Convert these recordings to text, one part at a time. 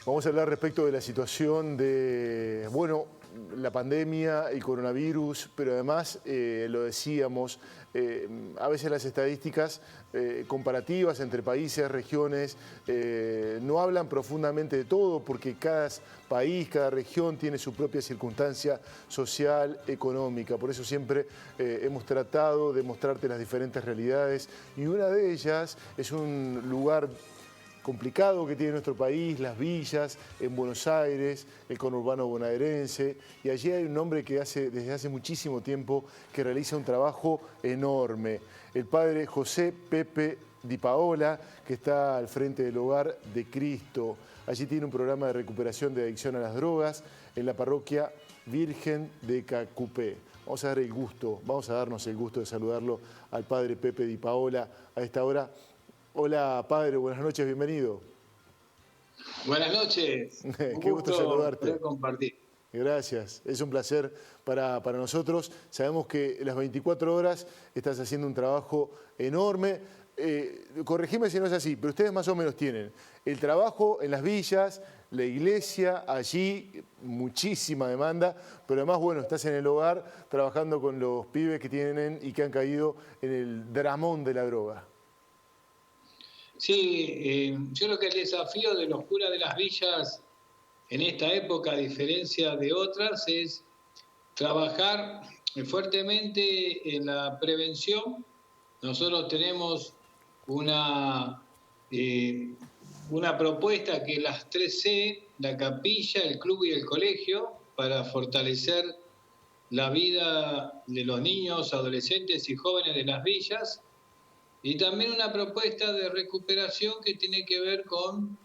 Vamos a hablar respecto de la situación de, bueno, la pandemia, el coronavirus, pero además, lo decíamos, a veces las estadísticas comparativas entre países, regiones, no hablan profundamente de todo porque cada país, cada región tiene su propia circunstancia social, económica. Por eso siempre hemos tratado de mostrarte las diferentes realidades y una de ellas es un lugar complicado que tiene nuestro país, las villas, en Buenos Aires, el conurbano bonaerense, y allí hay un hombre que desde hace muchísimo tiempo que realiza un trabajo enorme. El padre José Pepe Di Paola, que está al frente del Hogar de Cristo. Allí tiene un programa de recuperación de adicción a las drogas en la parroquia Virgen de Cacupé. Vamos a darnos el gusto de saludarlo al padre Pepe Di Paola a esta hora. Hola, padre, buenas noches, bienvenido. Buenas noches. Qué gusto saludarte. Poder compartir. Gracias, es un placer para nosotros. Sabemos que las 24 horas estás haciendo un trabajo enorme. Corregime si no es así, pero ustedes más o menos tienen el trabajo en las villas, la iglesia, allí muchísima demanda, pero además, bueno, estás en el hogar trabajando con los pibes que tienen y que han caído en el dramón de la droga. Sí, yo creo que el desafío de los curas de las villas en esta época, a diferencia de otras, es trabajar fuertemente en la prevención. Nosotros tenemos una propuesta que es las 3C, la capilla, el club y el colegio, para fortalecer la vida de los niños, adolescentes y jóvenes de las villas. Y también una propuesta de recuperación que tiene que ver con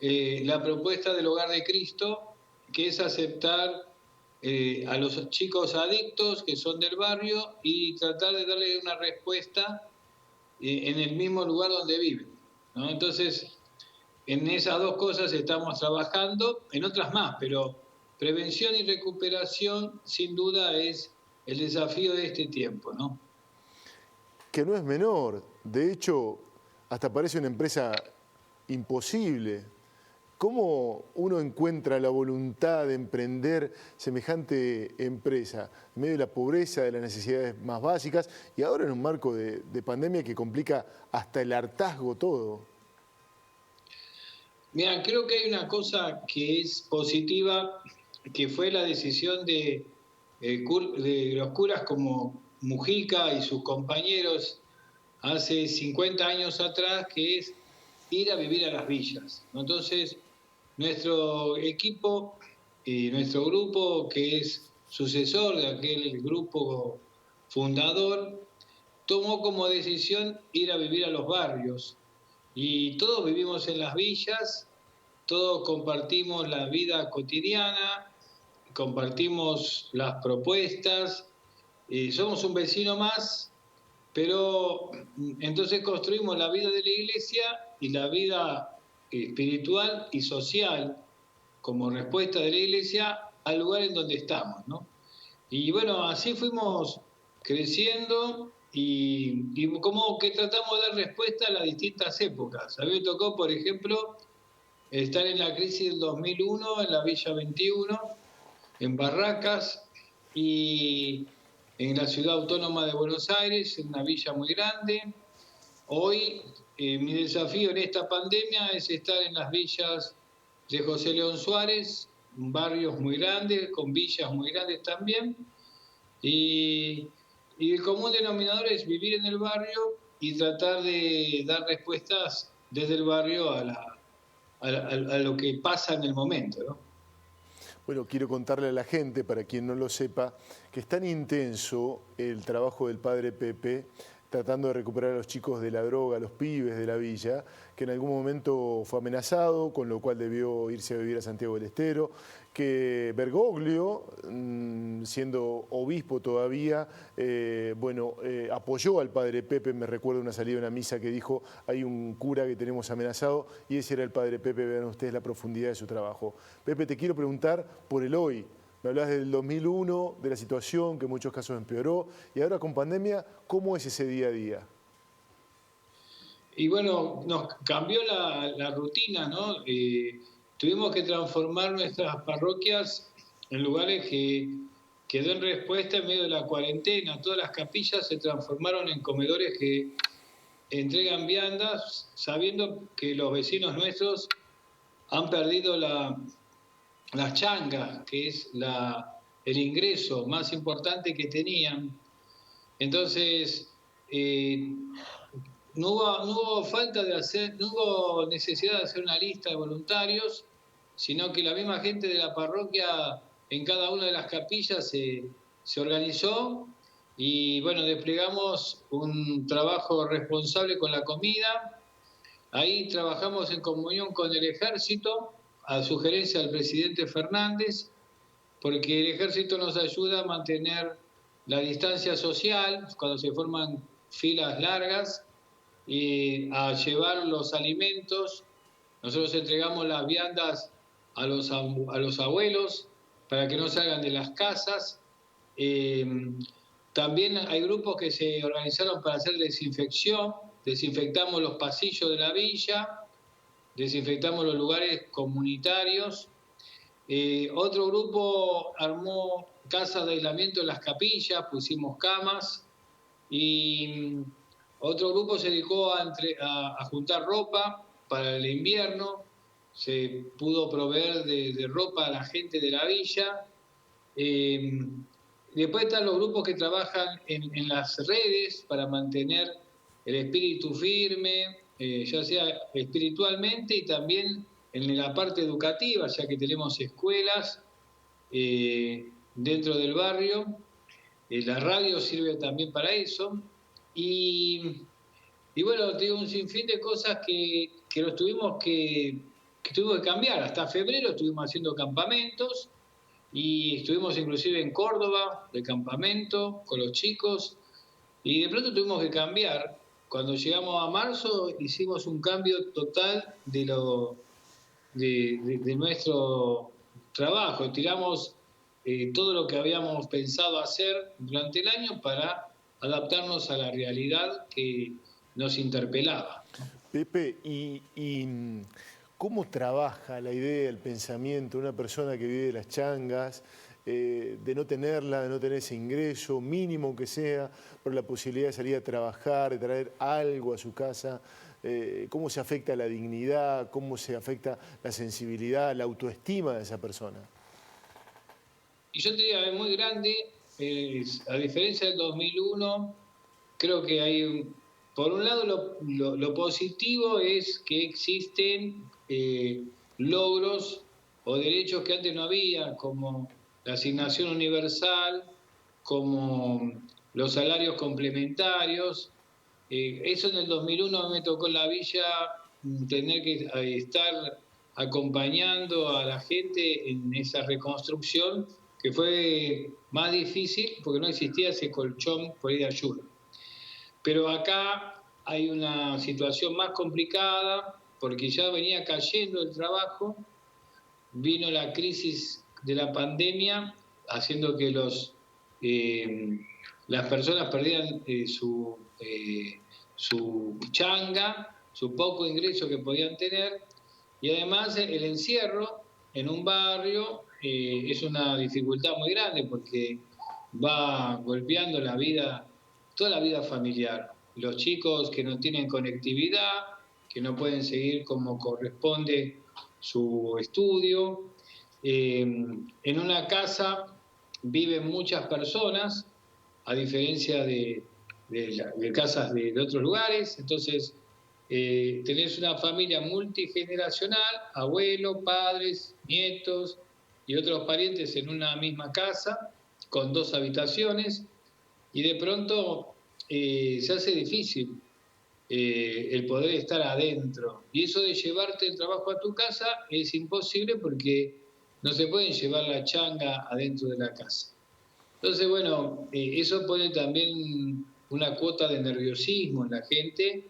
la propuesta del Hogar de Cristo, que es aceptar a los chicos adictos que son del barrio y tratar de darle una respuesta en el mismo lugar donde viven, ¿no? Entonces, en esas dos cosas estamos trabajando, en otras más, pero prevención y recuperación sin duda es el desafío de este tiempo, ¿no? Que no es menor, de hecho, hasta parece una empresa imposible. ¿Cómo uno encuentra la voluntad de emprender semejante empresa en medio de la pobreza, de las necesidades más básicas y ahora en un marco de pandemia que complica hasta el hartazgo todo? Mira, creo que hay una cosa que es positiva, que fue la decisión de los curas como Mujica y sus compañeros hace 50 años atrás, que es ir a vivir a las villas, ¿no? Entonces, nuestro equipo y nuestro grupo, que es sucesor de aquel grupo fundador, tomó como decisión ir a vivir a los barrios. Y todos vivimos en las villas, todos compartimos la vida cotidiana, compartimos las propuestas, somos un vecino más, pero entonces construimos la vida de la iglesia y la vida espiritual y social como respuesta de la iglesia al lugar en donde estamos, ¿no? Y bueno, así fuimos creciendo y como que tratamos de dar respuesta a las distintas épocas. A mí me tocó, por ejemplo, estar en la crisis del 2001 en la Villa 21, en Barracas, y en la ciudad autónoma de Buenos Aires, en una villa muy grande. Hoy mi desafío en esta pandemia es estar en las villas de José León Suárez, barrios muy grandes, con villas muy grandes también, y el común denominador es vivir en el barrio y tratar de dar respuestas desde el barrio a lo que pasa en el momento, ¿no? Bueno, quiero contarle a la gente, para quien no lo sepa, que es tan intenso el trabajo del padre Pepe, tratando de recuperar a los chicos de la droga, a los pibes de la villa, que en algún momento fue amenazado, con lo cual debió irse a vivir a Santiago del Estero, que Bergoglio, siendo obispo todavía, apoyó al padre Pepe. Me recuerdo una salida de una misa que dijo, hay un cura que tenemos amenazado, y ese era el padre Pepe. Vean ustedes la profundidad de su trabajo. Pepe, te quiero preguntar por el hoy. Me hablas del 2001, de la situación que en muchos casos empeoró, y ahora con pandemia, ¿cómo es ese día a día? Y bueno, nos cambió la rutina, ¿no? tuvimos que transformar nuestras parroquias en lugares que den respuesta en medio de la cuarentena. Todas las capillas se transformaron en comedores que entregan viandas, sabiendo que los vecinos nuestros han perdido las changas, que es el ingreso más importante que tenían. Entonces, no hubo necesidad de hacer una lista de voluntarios, sino que la misma gente de la parroquia en cada una de las capillas se organizó y bueno, desplegamos un trabajo responsable con la comida. Ahí trabajamos en comunión con el Ejército, a sugerencia del presidente Fernández, porque el Ejército nos ayuda a mantener la distancia social cuando se forman filas largas y a llevar los alimentos. Nosotros entregamos las viandas a los abuelos para que no salgan de las casas. También hay grupos que se organizaron para hacer desinfección. Desinfectamos los pasillos de la villa, desinfectamos los lugares comunitarios. Otro grupo armó casas de aislamiento en las capillas, pusimos camas, y otro grupo se dedicó a juntar ropa para el invierno. Se pudo proveer de ropa a la gente de la villa. Después están los grupos que trabajan en las redes para mantener el espíritu firme, ya sea espiritualmente y también en la parte educativa, ya que tenemos escuelas dentro del barrio. La radio sirve también para eso. Y bueno, te digo, un sinfín de cosas que tuvimos que cambiar. Hasta febrero estuvimos haciendo campamentos y estuvimos inclusive en Córdoba de campamento con los chicos, y de pronto tuvimos que cambiar. Cuando llegamos a marzo hicimos un cambio total de nuestro trabajo. Tiramos todo lo que habíamos pensado hacer durante el año para adaptarnos a la realidad que nos interpelaba. Pepe, y ¿cómo trabaja la idea, el pensamiento de una persona que vive de las changas, de no tenerla, de no tener ese ingreso mínimo que sea, por la posibilidad de salir a trabajar, de traer algo a su casa? ¿Cómo se afecta la dignidad? ¿Cómo se afecta la sensibilidad, la autoestima de esa persona? Y yo te diría, es muy grande. A diferencia del 2001, creo que hay por un lado lo positivo es que existen logros o derechos que antes no había, como la asignación universal, como los salarios complementarios. Eso en el 2001 me tocó en la villa tener que estar acompañando a la gente en esa reconstrucción, que fue más difícil porque no existía ese colchón por ahí de ayuda. Pero acá hay una situación más complicada porque ya venía cayendo el trabajo, vino la crisis de la pandemia haciendo que las personas perdieran su changa, su poco ingreso que podían tener, y además el encierro en un barrio es una dificultad muy grande porque va golpeando la vida, toda la vida familiar. Los chicos que no tienen conectividad, que no pueden seguir como corresponde su estudio. En una casa viven muchas personas, a diferencia de casas de otros lugares. Entonces, tenés una familia multigeneracional, abuelos, padres, nietos y otros parientes en una misma casa, con 2 habitaciones, y de pronto se hace difícil el poder estar adentro. Y eso de llevarte el trabajo a tu casa es imposible porque no se pueden llevar la changa adentro de la casa. Entonces, bueno, eso pone también una cuota de nerviosismo en la gente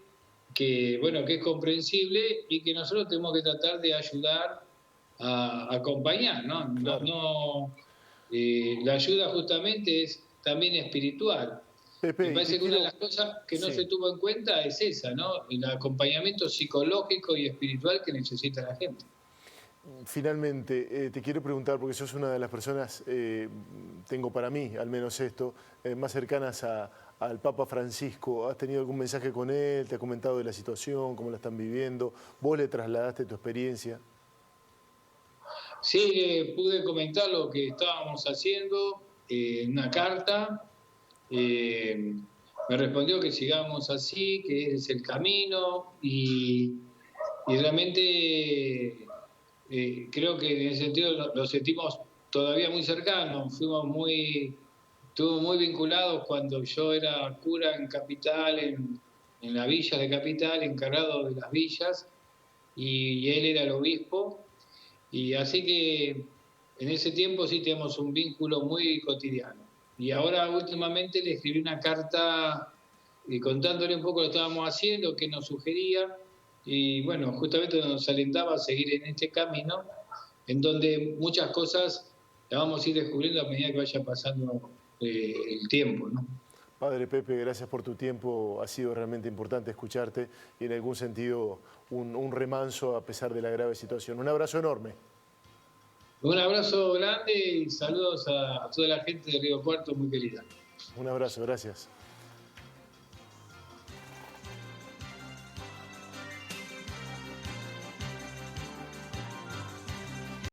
que, bueno, que es comprensible y que nosotros tenemos que tratar de ayudar a acompañar, ¿no? Claro. La ayuda justamente es también espiritual. Pepe, Me parece que una de las cosas que no se tuvo en cuenta es esa, ¿no? El acompañamiento psicológico y espiritual que necesita la gente. Finalmente, te quiero preguntar, porque sos una de las personas, tengo para mí al menos esto, más cercanas al Papa Francisco. ¿Has tenido algún mensaje con él? ¿Te ha comentado de la situación, cómo la están viviendo? ¿Vos le trasladaste tu experiencia? Sí, pude comentar lo que estábamos haciendo en una carta. Me respondió que sigamos así, que es el camino y realmente creo que en ese sentido lo sentimos todavía muy cercanos. Estuvimos muy vinculados cuando yo era cura en Capital, en la villa de Capital, encargado de las villas, y él era el obispo. Y así que en ese tiempo sí tenemos un vínculo muy cotidiano. Y ahora últimamente le escribí una carta contándole un poco lo que estábamos haciendo, qué nos sugería, y bueno, justamente nos alentaba a seguir en este camino, en donde muchas cosas las vamos a ir descubriendo a medida que vaya pasando el tiempo, ¿no? Padre Pepe, gracias por tu tiempo. Ha sido realmente importante escucharte y en algún sentido un remanso a pesar de la grave situación. Un abrazo enorme. Un abrazo grande y saludos a toda la gente de Río Cuarto, muy querida. Un abrazo, gracias.